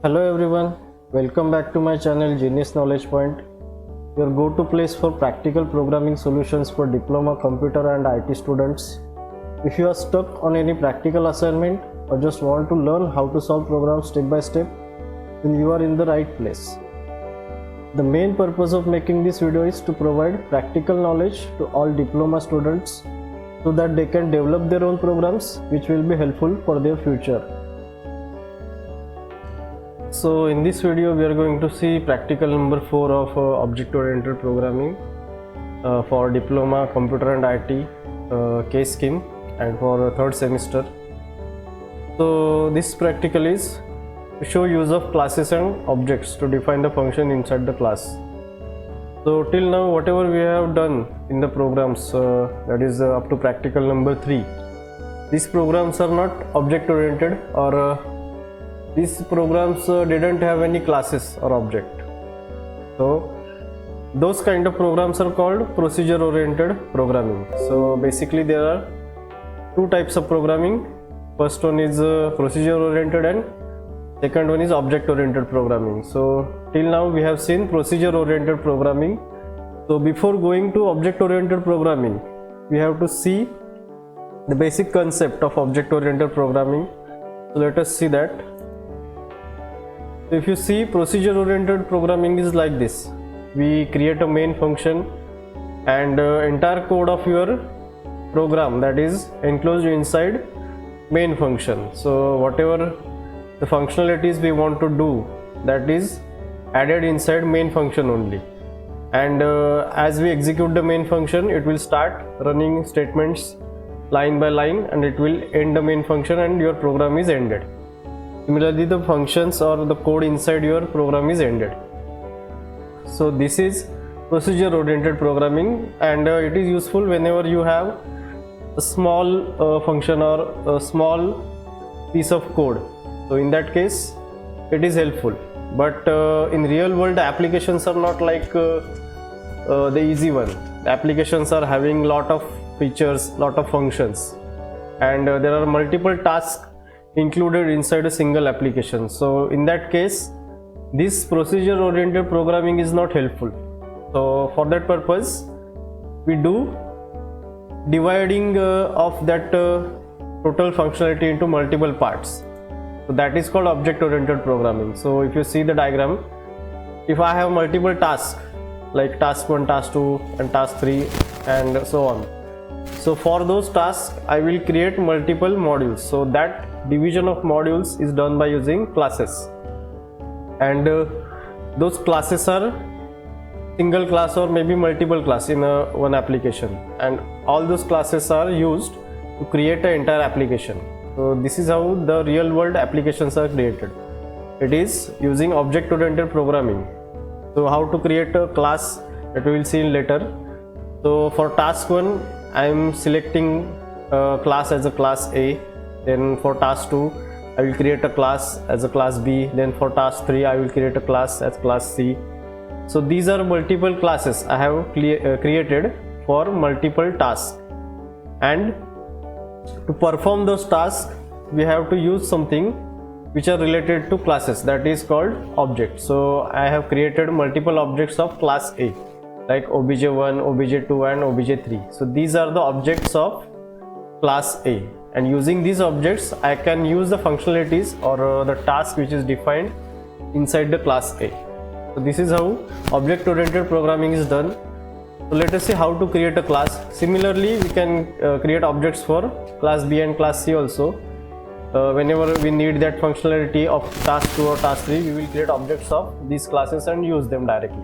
Hello everyone, welcome back to my channel Genius Knowledge Point, your go-to place for practical programming solutions for diploma, computer and IT students. If you are stuck on any practical assignment or just want to learn how to solve programs step by step, then you are in the right place. The main purpose of making this video is to provide practical knowledge to all diploma students so that they can develop their own programs which will be helpful for their future. So in this video we are going to see practical number 4 of object-oriented programming for diploma, computer and IT case scheme and for third semester. So this practical is to show use of classes and objects to define the function inside the class. So till now whatever we have done in the programs, that is up to practical number 3, these programs are not object-oriented or these programs didn't have any classes or object. So those kind of programs are called procedure oriented programming. So basically there are two types of programming. First one is procedure oriented and second one is object oriented programming. So till now we have seen procedure oriented programming. So before going to object oriented programming, we have to see the basic concept of object oriented programming. So let us see that. So if you see, procedure oriented programming is like this. We create a main function and entire code of your program that is enclosed inside main function. So whatever the functionalities we want to do, that is added inside main function only. And as we execute the main function, it will start running statements line by line and it will end the main function and your program is ended. Similarly, the functions or the code inside your program is ended. So this is procedure oriented programming, and it is useful whenever you have a small function or a small piece of code. So in that case it is helpful, but in real world applications are not like the easy one. The applications are having lot of features, lot of functions, and there are multiple tasks included inside a single application. So in that case this procedure oriented programming is not helpful. So for that purpose we do dividing of that total functionality into multiple parts. So that is called object oriented programming. So if you see the diagram, if I have multiple tasks like task 1, task 2 and task 3 and so on, so for those tasks I will create multiple modules. So that division of modules is done by using classes, and those classes are single class or maybe multiple class in one application, and all those classes are used to create an entire application. So this is how the real world applications are created. It is using object oriented programming. So how to create a class, that we will see later. So for task 1 I am selecting a class as a class A. Then for task 2 I will create a class as a class B. Then for task 3 I will create a class as class C. So these are multiple classes I have created for multiple tasks, and to perform those tasks we have to use something which are related to classes, that is called objects. So I have created multiple objects of class A like obj1, obj2 and obj3. So these are the objects of class A, and using these objects I can use the functionalities or the task which is defined inside the class A. So this is how object oriented programming is done. So let us see how to create a class. Similarly we can create objects for class B and class C also. Whenever we need that functionality of task 2 or task 3, we will create objects of these classes and use them directly.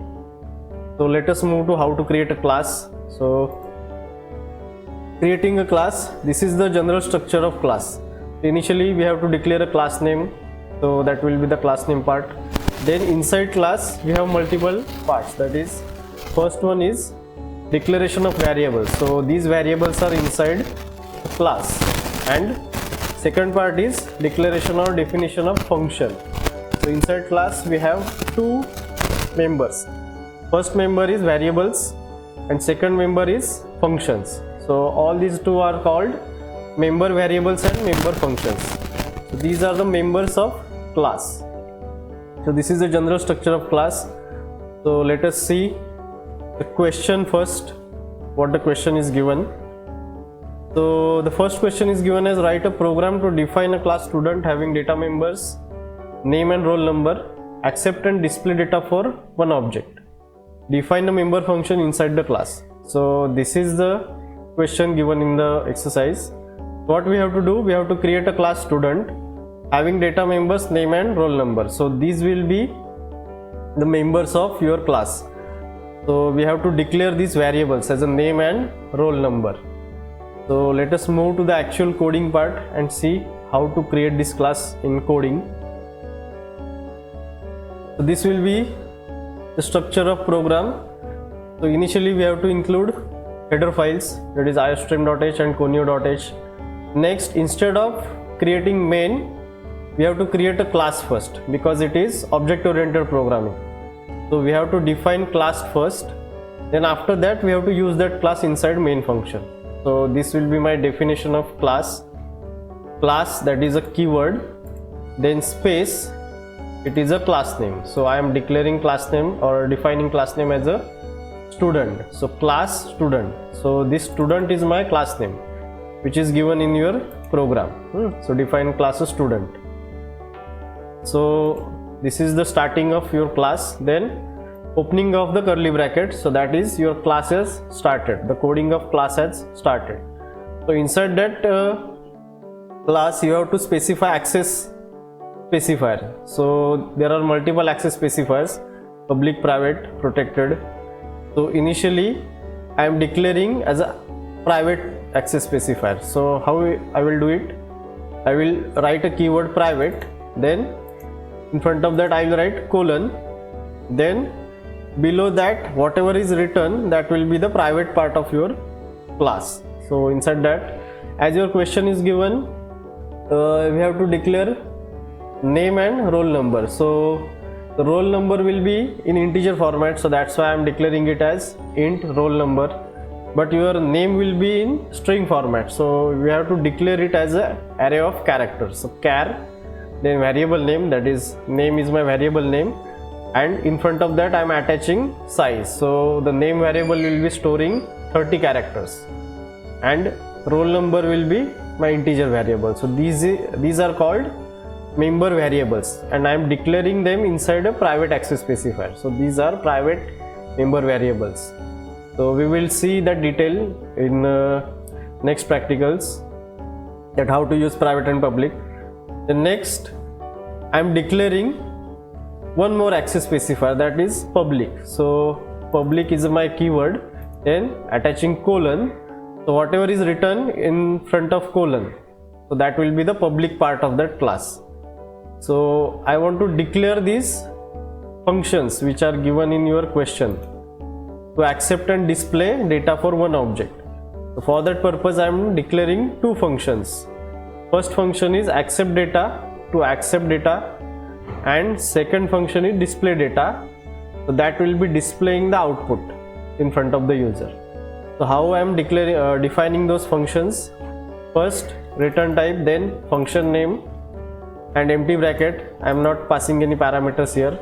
So let us move to how to create a class. So creating a class, this is the general structure of class. Initially we have to declare a class name, so that will be the class name part. Then inside class we have multiple parts, that is first one is declaration of variables. So these variables are inside the class, and second part is declaration or definition of function. So inside class we have two members. First member is variables and second member is functions. So all these two are called member variables and member functions. So these are the members of class. So this is the general structure of class. So let us see the question first, what the question is given. So the first question is given as write a program to define a class student having data members, name and roll number, accept and display data for one object. Define a member function inside the class. So this is the question given in the exercise. What we have to do, we have to create a class student having data members, name and roll number. So these will be the members of your class. So we have to declare these variables as a name and roll number. So let us move to the actual coding part and see how to create this class in coding. So this will be the structure of program. So initially we have to include header files, that is iostream.h and conio.h. Next, instead of creating main, we have to create a class first because it is object oriented programming. So we have to define class first, then after that we have to use that class inside main function. So this will be my definition of class. Class, that is a keyword, then space, it is a class name. So I am declaring class name or defining class name as a student. So class student. So this student is my class name which is given in your program. So define class student. So this is the starting of your class, then opening of the curly bracket, so that is your class has started, the coding of class has started. So inside that class you have to specify access specifier. So there are multiple access specifiers, public, private, protected. So initially I am declaring as a private access specifier. So how I will do it, I will write a keyword private, then in front of that I will write colon, then below that whatever is written, that will be the private part of your class. So inside that, as your question is given, we have to declare name and roll number. So the roll number will be in integer format, so that's why I am declaring it as int roll number, but your name will be in string format, so we have to declare it as an array of characters. So char, then variable name, that is name is my variable name, and in front of that I am attaching size. So the name variable will be storing 30 characters and roll number will be my integer variable. So these are called member variables and I am declaring them inside a private access specifier. So these are private member variables. So we will see that detail in next practicals, that how to use private and public. The next, I am declaring one more access specifier, that is public. So public is my keyword, then attaching colon. So whatever is written in front of colon, so that will be the public part of that class. So I want to declare these functions which are given in your question to accept and display data for one object. So for that purpose I am declaring two functions. First function is accept data, to accept data, and second function is display data, so that will be displaying the output in front of the user. So how I am defining those functions, first return type, then function name and empty bracket, I am not passing any parameters here,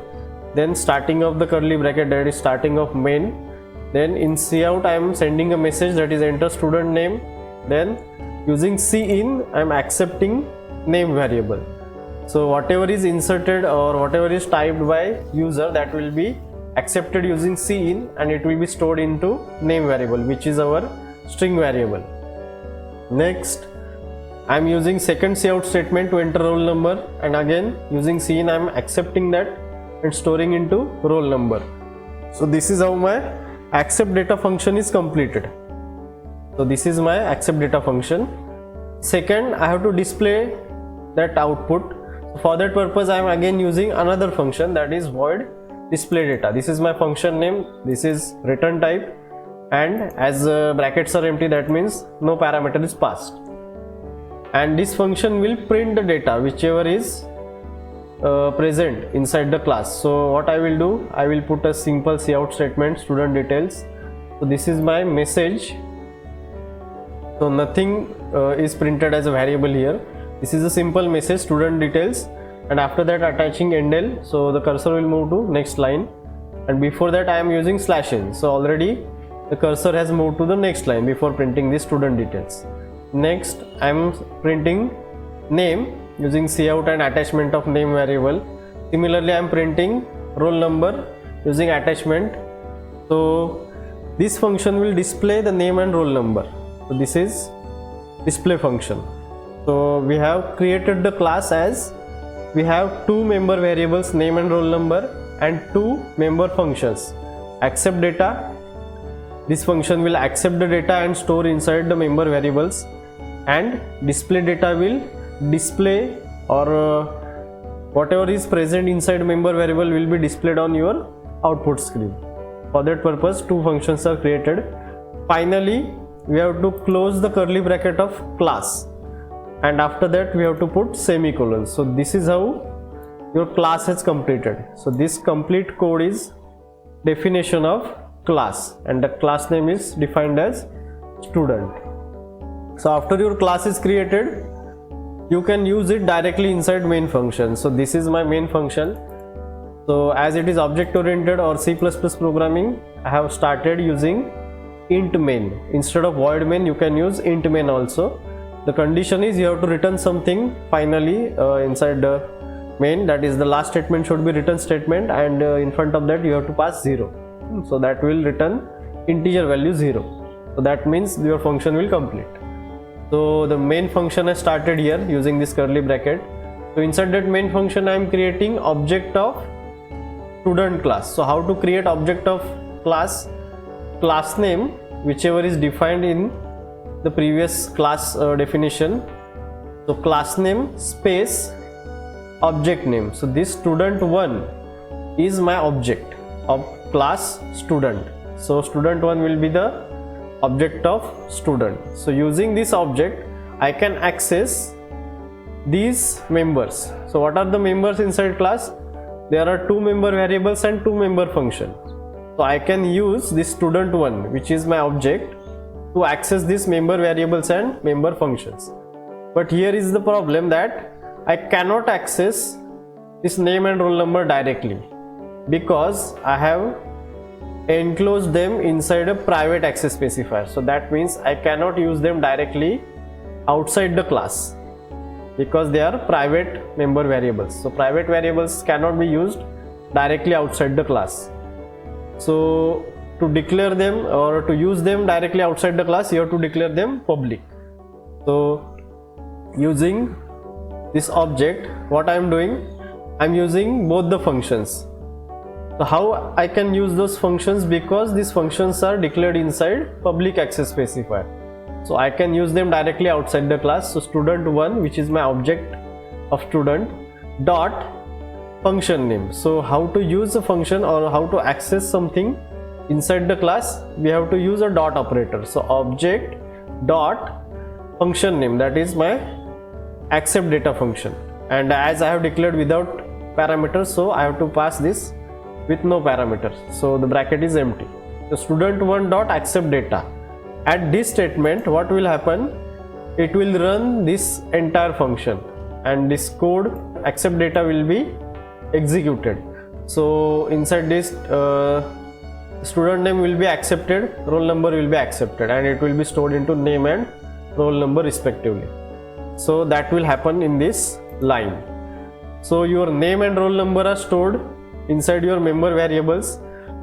then starting of the curly bracket, that is starting of main, then in cout I am sending a message, that is enter student name, then using cin I am accepting name variable. So whatever is inserted or whatever is typed by user, that will be accepted using cin and it will be stored into name variable, which is our string variable. Next, I am using second cout statement to enter roll number, and again using cin I am accepting that and storing into roll number. So this is how my accept data function is completed. So this is my accept data function. Second, I have to display that output. So for that purpose I am again using another function, that is void display data. This is my function name, this is return type, and as brackets are empty, that means no parameter is passed, and this function will print the data whichever is present inside the class. So what I will do, I will put a simple cout statement, student details. So this is my message, so nothing is printed as a variable here. This is a simple message, student details, and after that attaching endl, so the cursor will move to next line, and before that I am using /n, so already the cursor has moved to the next line before printing the student details. Next I am printing name using cout and attachment of name variable. Similarly I am printing roll number using attachment. So this function will display the name and roll number. So this is display function. So we have created the class as we have two member variables, name and roll number, and two member functions. Accept data, this function will accept the data and store inside the member variables, and display data will display or whatever is present inside member variable will be displayed on your output screen. For that purpose two functions are created. Finally we have to close the curly bracket of class, and after that we have to put semicolon. So this is how your class has completed. So this complete code is definition of class, and the class name is defined as student. So after your class is created, you can use it directly inside main function. So this is my main function. So as it is object oriented or C++ programming, I have started using int main. Instead of void main you can use int main also. The condition is you have to return something finally inside the main, that is the last statement should be return statement, and in front of that you have to pass 0. So that will return integer value 0. So that means your function will complete. So the main function has started here using this curly bracket. So inside that main function I am creating object of student class. So how to create object of class? Class name whichever is defined in the previous class definition. So class name space object name. So this student1 is my object of class student. So student1 will be the object of student. So using this object I can access these members. So what are the members inside class? There are two member variables and two member functions. So I can use this student1 which is my object to access these member variables and member functions. But here is the problem that I cannot access this name and roll number directly, because I have enclosed them inside a private access specifier. So that means I cannot use them directly outside the class because they are private member variables. So private variables cannot be used directly outside the class. So to declare them or to use them directly outside the class, you have to declare them public. So using this object, what I am doing, I am using both the functions. So how I can use those functions? Because these functions are declared inside public access specifier. So I can use them directly outside the class. So student1 which is my object of student dot function name. So how to use a function or how to access something inside the class, we have to use a dot operator. So object dot function name, that is my accept data function, and as I have declared without parameters, so I have to pass this with no parameters. So the bracket is empty. So student1 dot accept data. At this statement what will happen? It will run this entire function and this code accept data will be executed. So inside this student name will be accepted, roll number will be accepted, and it will be stored into name and roll number respectively. So that will happen in this line. So your name and roll number are stored inside your member variables.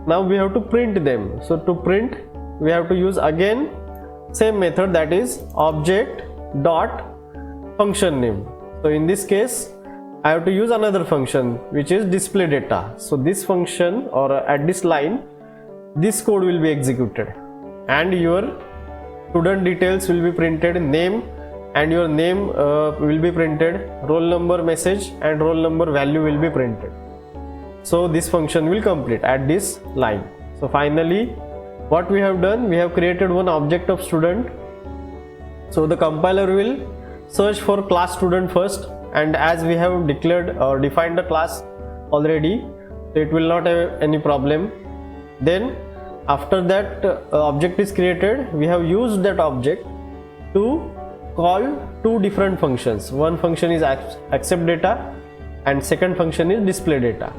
Now we have to print them. So to print we have to use again same method, that is object dot function name. So in this case I have to use another function which is display data. So this function or at this line this code will be executed and your student details will be printed, name and your name will be printed, roll number message and roll number value will be printed. So this function will complete at this line. So finally what we have done, we have created one object of student. So the compiler will search for class student first, and as we have declared or defined the class already, so it will not have any problem. Then after that object is created, we have used that object to call two different functions. One function is accept data and second function is display data.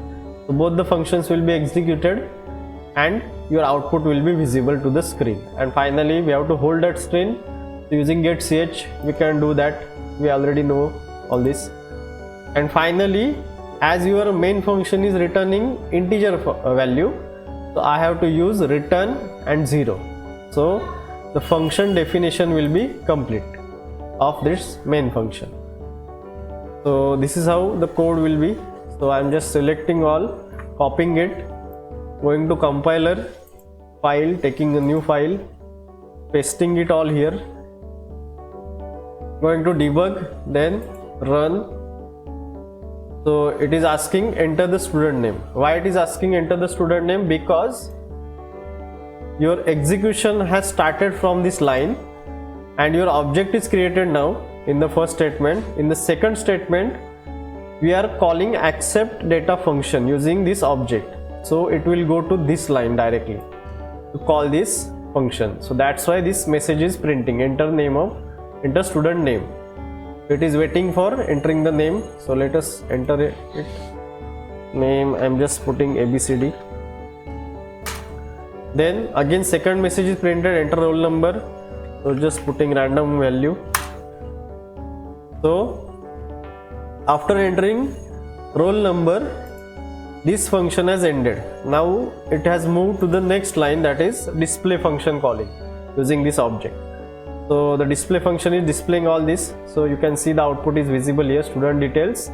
So both the functions will be executed and your output will be visible to the screen. And finally we have to hold that string. So using getch we can do that, we already know all this. And finally, as your main function is returning integer value, so I have to use return and 0. So the function definition will be complete of this main function. So this is how the code will be. So I am just selecting all, copying it, going to compiler, file, taking a new file, pasting it all here, going to debug, then run. So it is asking enter the student name. Why it is asking enter the student name? Because your execution has started from this line and your object is created now in the first statement. In the second statement we are calling accept data function using this object. So it will go to this line directly to call this function. So that's why this message is printing enter student name. It is waiting for entering the name. So let us enter it. Name, I'm just putting ABCD. Then again second message is printed, enter roll number. So just putting random value. So after entering roll number, this function has ended. Now it has moved to the next line, that is display function calling using this object. So the display function is displaying all this. So you can see the output is visible here, student details,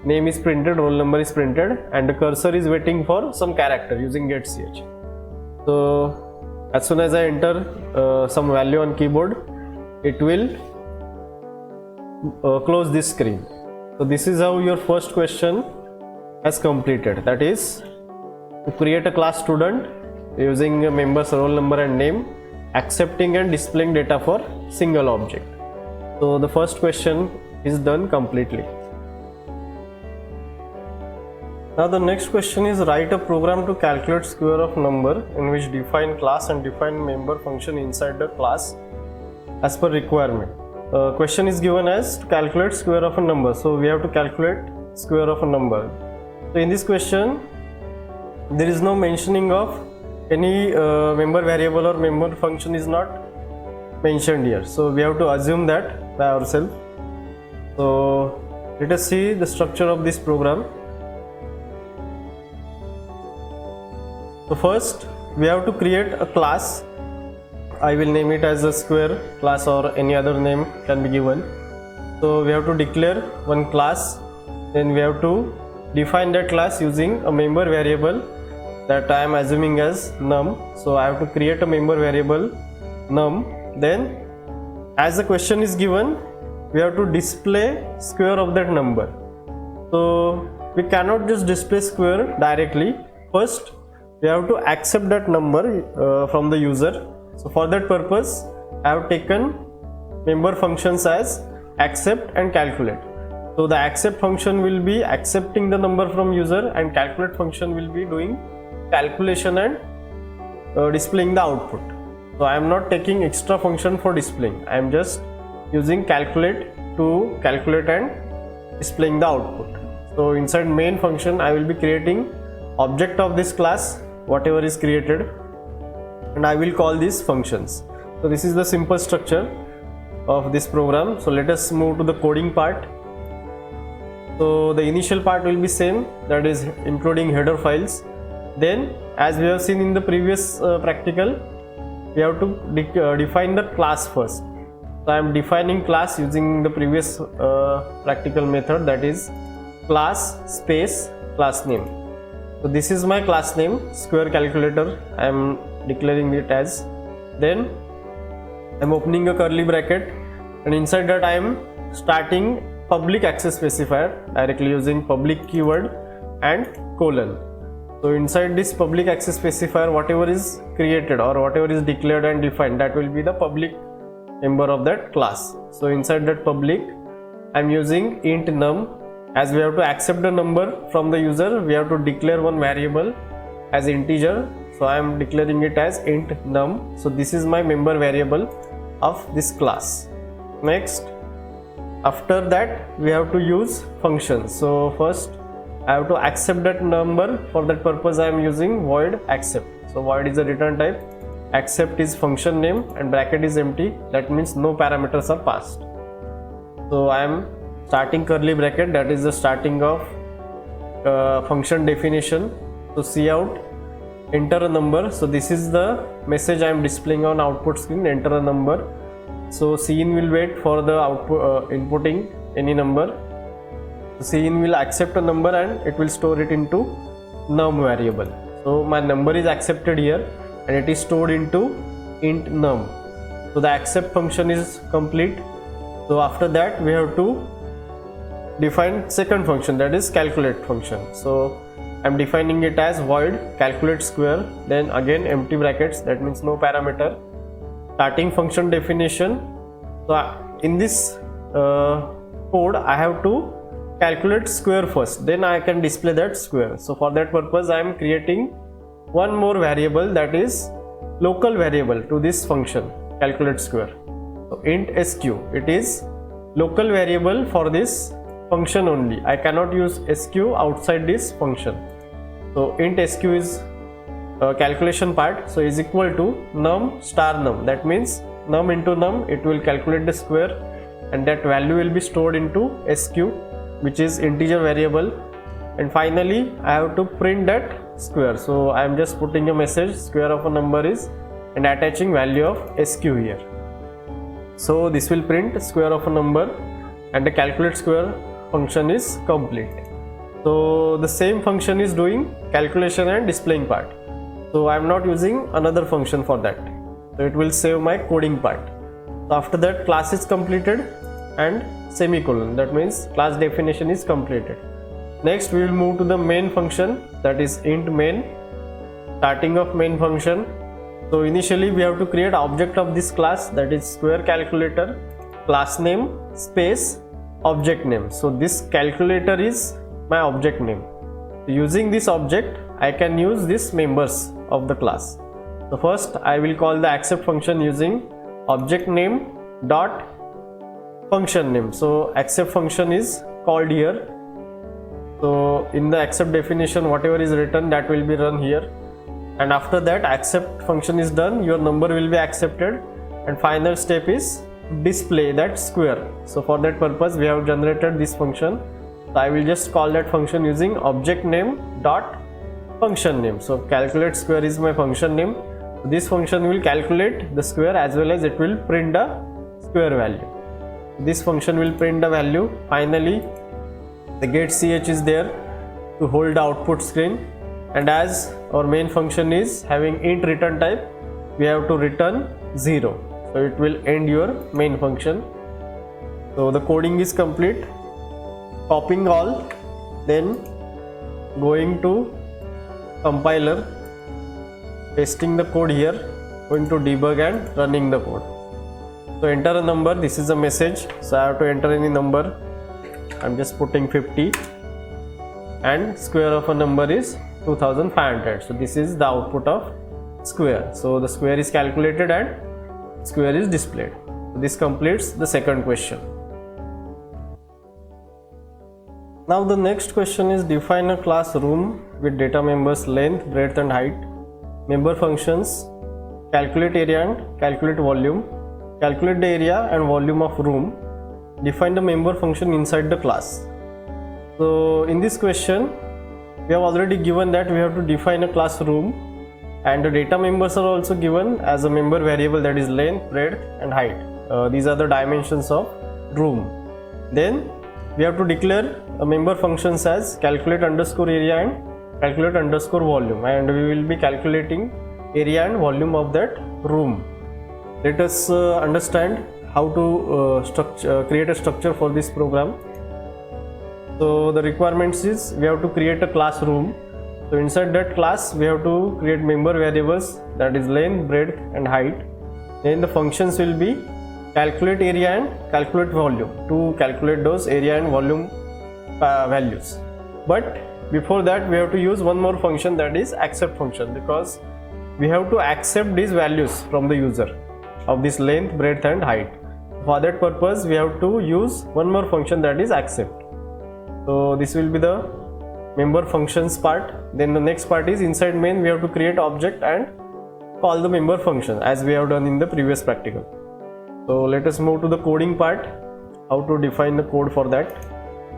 name is printed, roll number is printed, and the cursor is waiting for some character using getch. So as soon as I enter some value on keyboard, it will close this screen. So this is how your first question has completed, that is to create a class student using a member's roll number and name, accepting and displaying data for single object. So the first question is done completely. Now the next question is write a program to calculate square of number in which define class and define member function inside the class as per requirement. Question is given as to calculate square of a number. So we have to calculate square of a number. So in this question there is no mentioning of any member variable or member function is not mentioned here. So we have to assume that by ourselves. So let us see the structure of this program. So first we have to create a class. I will name it as a square class or any other name can be given. So we have to declare one class, then we have to define that class using a member variable that I am assuming as num. So I have to create a member variable num. Then as the question is given, we have to display square of that number. So we cannot just display square directly. First we have to accept that number from the user. So for that purpose I have taken member functions as accept and calculate. So the accept function will be accepting the number from user and calculate function will be doing calculation and displaying the output. So I am not taking extra function for displaying. I am just using calculate to calculate and displaying the output. So inside main function I will be creating object of this class, whatever is created, and I will call these functions. So this is the simple structure of this program. So let us move to the coding part. So the initial part will be same, that is including header files. Then as we have seen in the previous practical, we have to define the class first. So I am defining class using the previous practical method, that is class space class name. So this is my class name, square calculator. I am declaring it as. Then I am opening a curly bracket, and inside that I am starting public access specifier directly using public keyword and colon. So inside this public access specifier, whatever is created or whatever is declared and defined, that will be the public member of that class. So inside that public I am using int num. As we have to accept the number from the user, we have to declare one variable as integer. So I am declaring it as int num. So this is my member variable of this class. Next After that we have to use functions. So first I have to accept that number. For that purpose I am using void accept. So void is a return type, accept is function name, and bracket is empty. That means no parameters are passed. So I am starting curly bracket, that is the starting of function definition. So cout, enter a number. So this is the message I am displaying on output screen, enter a number. So cin will wait for the output inputting any number. Cin will accept a number and it will store it into num variable. So my number is accepted here and it is stored into int num. So the accept function is complete. So after that we have to define second function, that is calculate function. So I am defining it as void calculate square, then again empty brackets, that means no parameter, starting function definition. So in this code I have to calculate square first, then I can display that square. So for that purpose I am creating one more variable, that is local variable to this function calculate square. So int sq, it is local variable for this function only. I cannot use sq outside this function. So int sq is calculation part, so is equal to num star num, that means num into num, it will calculate the square and that value will be stored into sq, which is integer variable. And finally I have to print that square. So I am just putting a message square of a number is and attaching value of sq here. So this will print square of a number and the calculate square function is complete. So the same function is doing calculation and displaying part. So I am not using another function for that. So it will save my coding part. So after that class is completed and semicolon, that means class definition is completed. Next we will move to the main function, that is int main, starting of main function. So initially we have to create object of this class, that is square calculator, class name space object name. So this calculator is my object name. Using this object I can use this members of the class. So first I will call the accept function using object name dot function name. So accept function is called here. So in the accept definition whatever is written that will be run here, and after that accept function is done, your number will be accepted, and final step is display that square. So for that purpose we have generated this function. So I will just call that function using object name dot function name. So calculate square is my function name. This function will calculate the square as well as it will print the square value. This function will print the value. Finally the get ch is there to hold the output screen, and as our main function is having int return type, we have to return 0. So it will end your main function. So the coding is complete. Copying all, then going to compiler, pasting the code here, going to debug and running the code. So enter a number, this is a message, so I have to enter any number. I'm just putting 50 and square of a number is 2500. So this is the output of square. So the square is calculated and square is displayed. So this completes the second question. Now the next question is define a class room with data members length, breadth and height, member functions, calculate area and calculate volume, calculate the area and volume of room, define the member function inside the class. So in this question we have already given that we have to define a class room, and the data members are also given as a member variable, that is length, breadth and height. These are the dimensions of room. Then we have to declare a member functions as calculate underscore area and calculate underscore volume, and we will be calculating area and volume of that room. Let us understand how to create a structure for this program. So the requirements is we have to create a class room. So inside that class we have to create member variables, that is length, breadth and height. Then the functions will be calculate area and calculate volume, to calculate those area and volume values. But before that we have to use one more function, that is accept function, because we have to accept these values from the user of this length, breadth and height. for that purpose we have to use one more function, that is accept. So this will be the member functions part. Then the next part is inside main we have to create object and call the member function as we have done in the previous practical. So let us move to the coding part, how to define the code for that.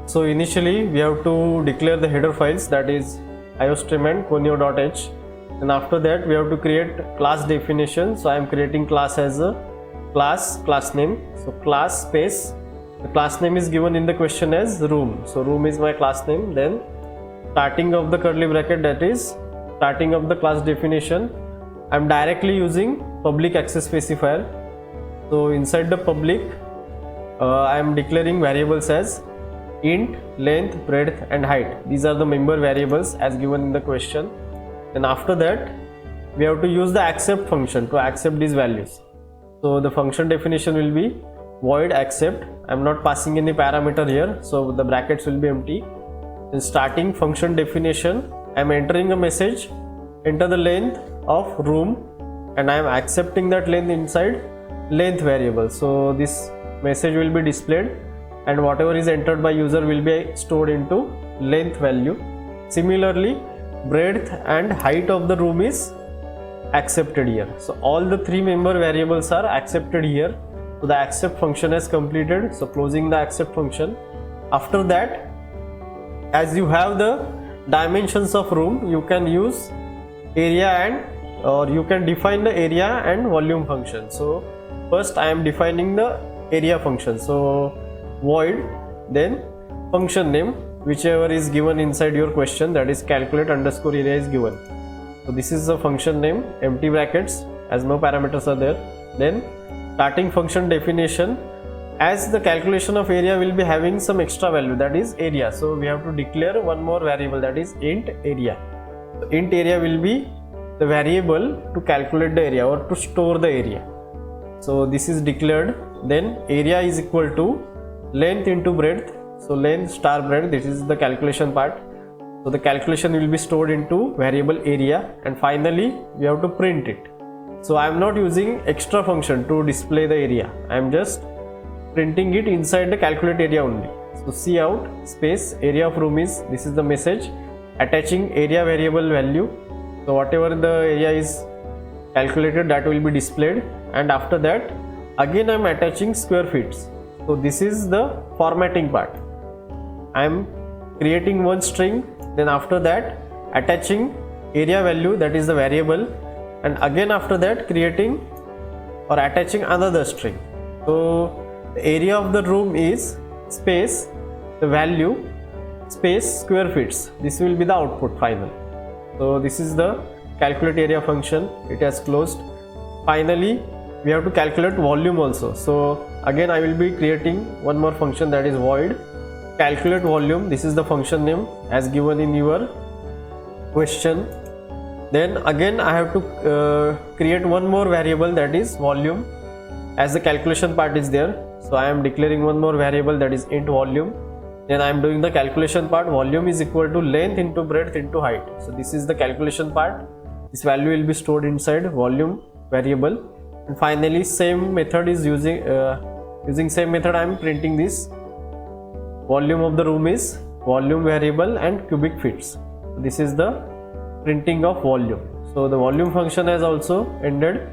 So initially we have to declare the header files, that is iostream and conio.h, and after that we have to create class definition. So I am creating class as a class name. So class space, the class name is given in the question as room, so room is my class name. Then starting of the curly bracket, that is starting of the class definition, I am directly using public access specifier. So inside the public I am declaring variables as int, length, breadth and height. These are the member variables as given in the question. Then after that we have to use the accept function to accept these values. So the function definition will be void accept. I am not passing any parameter here, so the brackets will be empty. In starting function definition, I am entering a message, enter the length of room, and I am accepting that length inside length variable. So this message will be displayed and whatever is entered by user will be stored into length value. Similarly, breadth and height of the room is accepted here. So all the three member variables are accepted here. So the accept function is completed. So closing the accept function. After that, as you have the dimensions of room, you can use area and or you can define the area and volume function. So first I am defining the area function. So void, then function name, whichever is given inside your question, that is calculate underscore area is given. So this is the function name, empty brackets as no parameters are there. Then starting function definition, as the calculation of area will be having some extra value, that is area, so we have to declare one more variable, that is int area. So int area will be the variable to calculate the area or to store the area. So this is declared. Then area is equal to length into breadth. So length star breadth, this is the calculation part. So the calculation will be stored into variable area, and finally we have to print it. So I am not using extra function to display the area, I am just printing it inside the calculate area only. So cout space area of room is, this is the message, attaching area variable value. So whatever the area is calculated, that will be displayed, and after that again I am attaching square feet. So this is the formatting part. I am creating one string, then after that attaching area value, that is the variable, and again after that creating or attaching another string. So the area of the room is space the value space square feet. This will be the output final. So this is the calculate area function, it has closed. Finally we have to calculate volume also. So again I will be creating one more function, that is void calculate volume. This is the function name as given in your question. Then again I have to create one more variable, that is volume, as the calculation part is there. So I am declaring one more variable, that is int volume. Then I am doing the calculation part, volume is equal to length into breadth into height. So this is the calculation part, this value will be stored inside volume variable. And finally same method is using same method I am printing this. Volume of the room is volume variable and cubic feet. This is the printing of volume. So the volume function has also ended,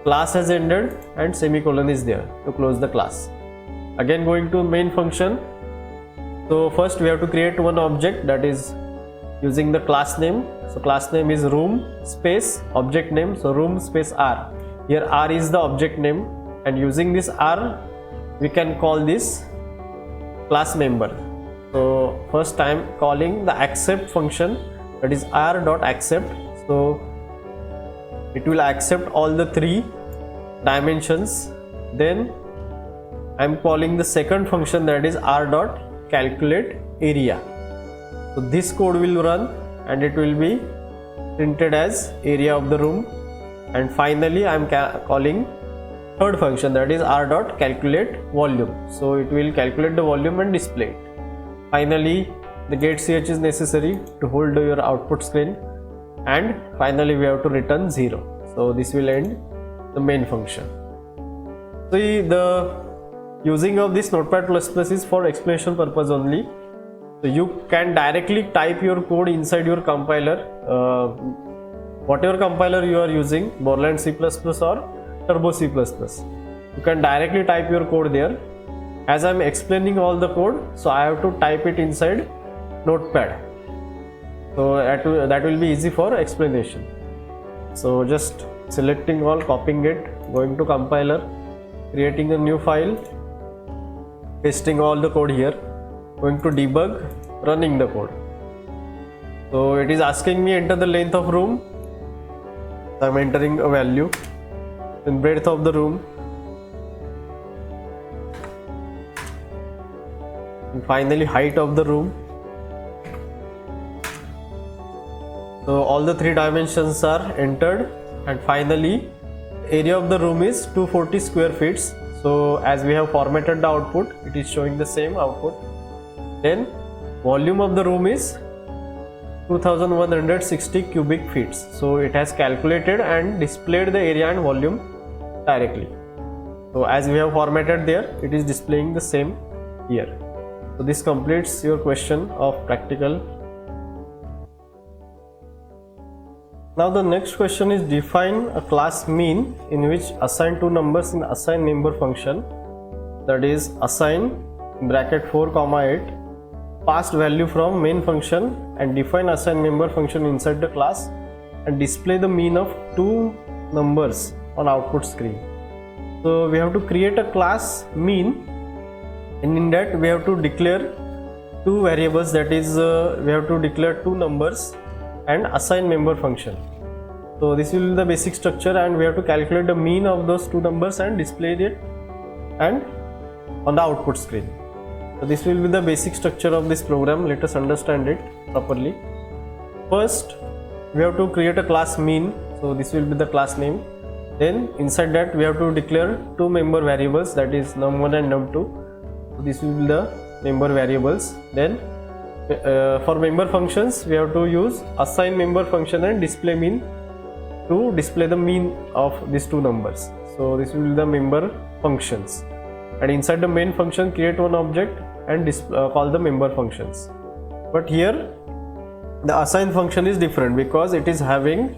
class has ended, and semicolon is there to close the class. Again going to main function. So first we have to create one object, that is using the class name. So class name is room space object name, so room space r. Here r is the object name, and using this r we can call this class member. So first I am calling the accept function, that is r dot accept. So it will accept all the three dimensions. Then I am calling the second function, that is r dot calculate area. So this code will run and it will be printed as area of the room. And finally I am calling third function, that is r dot calculate volume. So it will calculate the volume and display it. Finally the get ch is necessary to hold your output screen, and finally we have to return 0. So this will end the main function. See, the using of this Notepad++ is for explanation purpose only. So you can directly type your code inside your compiler, whatever compiler you are using, Borland C++ or Turbo C++. You can directly type your code there. As I am explaining all the code, so I have to type it inside Notepad. So that will be easy for explanation. So just selecting all, copying it, going to compiler, creating a new file, pasting all the code here, going to debug, running the code. So it is asking me enter the length of room. I am entering a value, then breadth of the room, and finally height of the room. So all the 3 dimensions are entered, and finally area of the room is 240 square feet. So as we have formatted the output, it is showing the same output. Then volume of the room is 2160 cubic feet. So it has calculated and displayed the area and volume directly. So as we have formatted there, it is displaying the same here. So this completes your question of practical. Now the next question is define a class mean in which assign 2 numbers in assign member function, that is assign bracket 4 comma 8 passed value from main function, and define assign member function inside the class and display the mean of 2 numbers on output screen. So we have to create a class mean, and in that we have to declare 2 variables, that is we have to declare 2 numbers and assign member function. So this will be the basic structure, and we have to calculate the mean of those 2 numbers and display it and on the output screen. So this will be the basic structure of this program. Let us understand it properly. First we have to create a class mean, so this will be the class name. Then inside that we have to declare 2 member variables, that is num1 and num2. So this will be the member variables. Then for member functions we have to use assign member function and display mean to display the mean of these 2 numbers. So this will be the member functions, and inside the main function create one object and call the member functions. But here the assign function is different because it is having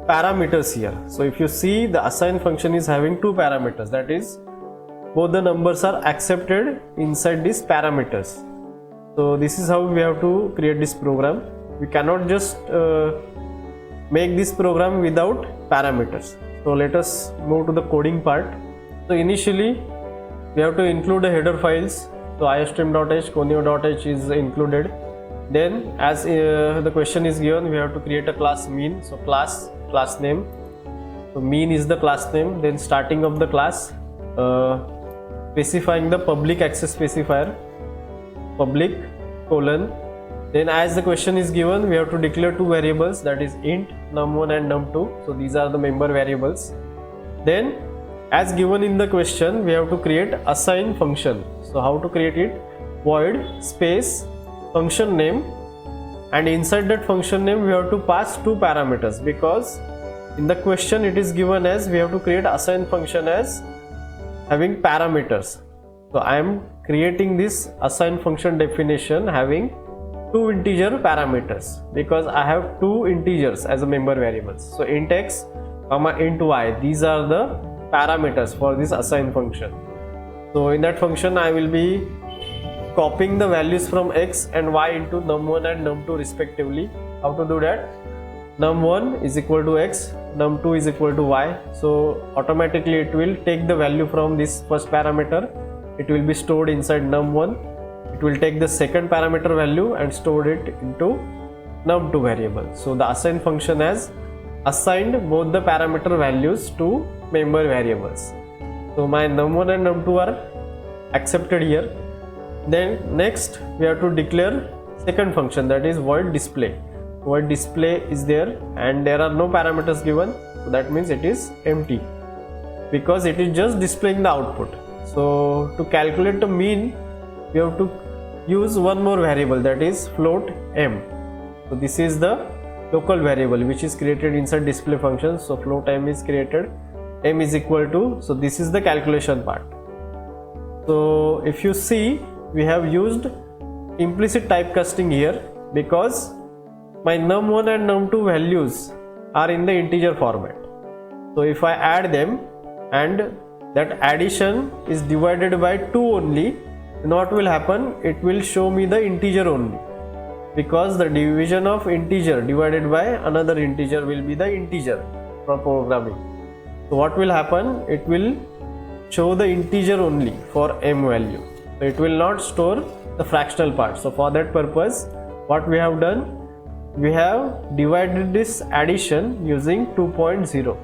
parameters here. So if you see, the assign function is having 2 parameters, that is both the numbers are accepted inside these parameters. So this is how we have to create this program. We cannot just make this program without parameters. So let us move to the coding part. So initially we have to include the header files. So iostream.h, conio.h is included. Then as the question is given, we have to create a class mean. So class name, so mean is the class name. Then starting of the class, specifying the public access specifier, public colon. Then as the question is given, we have to declare 2 variables, that is int num1 and num2. So these are the member variables. Then as given in the question, we have to create assign function. So how to create it? Void space function name, and inside that function name we have to pass 2 parameters, because in the question it is given as we have to create assign function as having parameters. So I am creating this assign function definition having 2 integer parameters, because I have 2 integers as a member variables. So int x comma int y, these are the parameters for this assign function. So in that function I will be copying the values from x and y into num1 and num2 respectively. How to do that? Num1 is equal to x, num2 is equal to y. So automatically it will take the value from this first parameter, it will be stored inside num1. It will take the second parameter value and store it into num2 variable. So the assign function has assigned both the parameter values to member variables. So my num1 and num2 are accepted here. Then next we have to declare second function, that is void display. Void display is there and there are no parameters given, so that means it is empty because it is just displaying the output. So to calculate the mean we have to use one more variable, that is float m. So this is the local variable which is created inside display function. So float m is created, m is equal to, so this is the calculation part. So if you see, we have used implicit typecasting here because my num1 and num2 values are in the integer format. So if I add them and that addition is divided by 2 only, then what will happen? It will show me the integer only, because the division of integer divided by another integer will be the integer for programming. So what will happen? It will show the integer only for m value. So it will not store the fractional part. So for that purpose, what we have done, we have divided this addition using 2.0.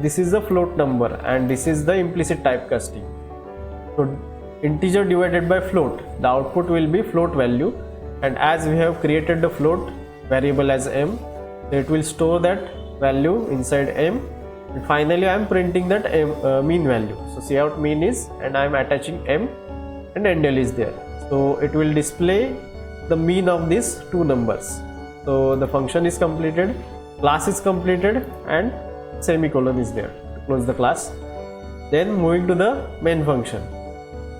This is the float number and this is the implicit typecasting. So integer divided by float, the output will be float value, and as we have created the float variable as m, so it will store that value inside m, and finally I am printing that mean value. So cout mean is, and I am attaching m, and endl is there. So it will display the mean of these two numbers. So the function is completed, class is completed, and semicolon is there to close the class. Then moving to the main function.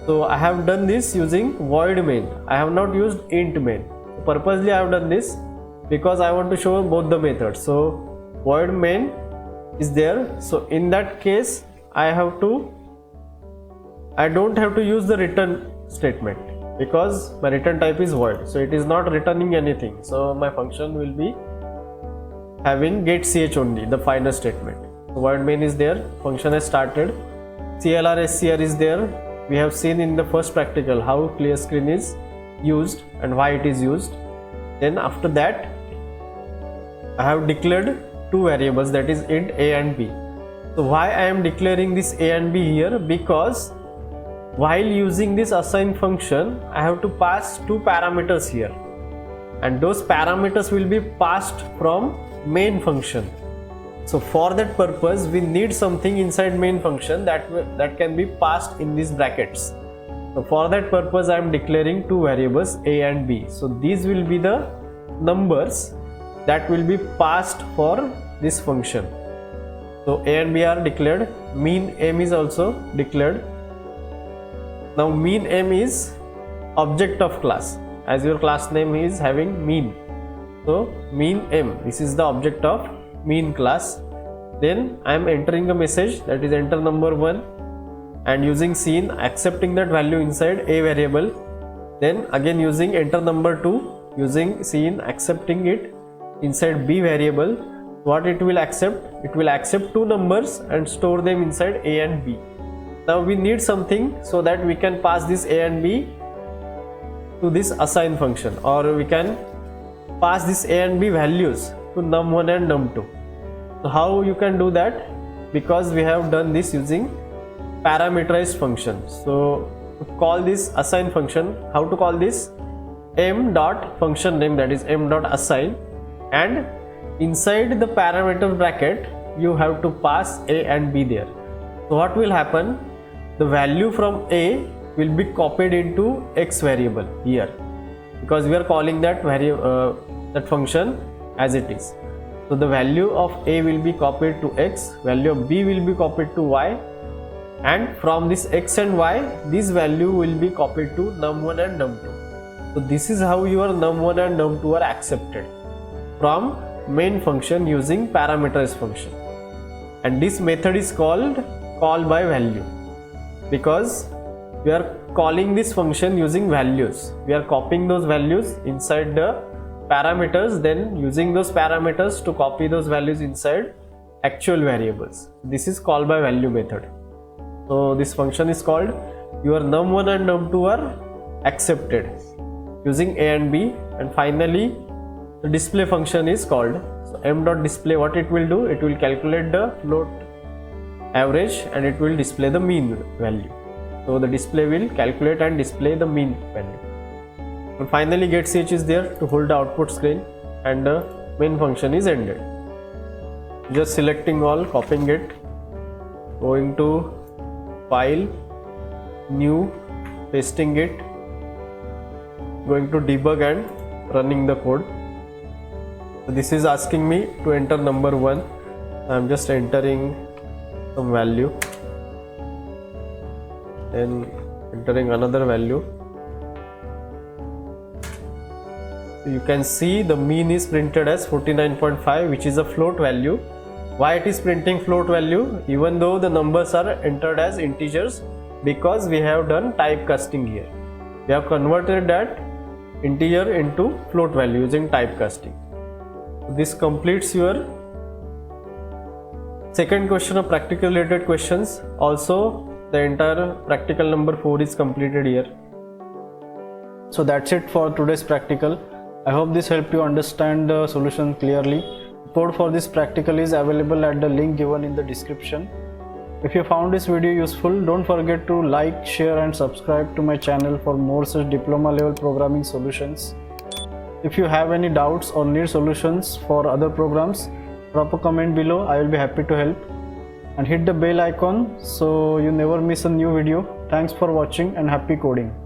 So I have done this using void main. I have not used int main. Purposely I have done this because I want to show both the methods. So void main is there. So in that case, I don't have to use the return statement because my return type is void. So it is not returning anything. So my function will be having get ch only, the final statement. So void main is there, function has started, clr scr is there. We have seen in the first practical how clear screen is used and why it is used. Then after that, I have declared two variables, that is int a and b. So why I am declaring this a and b here? Because while using this assign function, I have to pass two parameters here, and those parameters will be passed from main function. So for that purpose, we need something inside main function that can be passed in these brackets. So for that purpose, I am declaring two variables a and b. So these will be the numbers that will be passed for this function. So a and b are declared, mean m is also declared. Now mean m is object of class, as your class name is having mean. So mean m, this is the object of mean class. Then I am entering a message, that is enter number 1, and using scene accepting that value inside a variable. Then again using enter number 2, using scene accepting it inside b variable. What it will accept? It will accept two numbers and store them inside a and b. Now we need something so that we can pass this a and b to this assign function, or we can pass this a and b values to num1 and num2. So how you can do that? Because we have done this using parameterized function. So to call this assign function, how to call this? M dot function name, that is m dot assign, and inside the parameter bracket you have to pass a and b there. So what will happen? The value from a will be copied into x variable here, because we are calling that that function as it is. So the value of a will be copied to x, value of b will be copied to y, and from this x and y, this value will be copied to num1 and num2. So this is how your num1 and num2 are accepted from main function using parameterized function. And this method is called call by value, because we are calling this function using values. We are copying those values inside the parameters, then using those parameters to copy those values inside actual variables. This is call by value method. So this function is called your num1 and num2 are accepted using a and b, and finally the display function is called. So m.display, what it will do? It will calculate the float average and it will display the mean value. So the display will calculate and display the mean value. And finally get ch is there to hold the output screen, and the main function is ended. Just selecting all, copying it, going to file, new, pasting it, going to debug and running the code. So this is asking me to enter number 1. I am just entering some value, then entering another value. You can see the mean is printed as 49.5, which is a float value. Why it is printing float value even though the numbers are entered as integers? Because we have done typecasting here. We have converted that integer into float value using typecasting. This completes your second question of practical related questions. Also, the entire practical number 4 is completed here. So that's it for today's practical. I hope this helped you understand the solution clearly. Code for this practical is available at the link given in the description. If you found this video useful, don't forget to like, share and subscribe to my channel for more such diploma level programming solutions. If you have any doubts or need solutions for other programs, drop a comment below. I will be happy to help. And hit the bell icon so you never miss a new video. Thanks for watching and happy coding.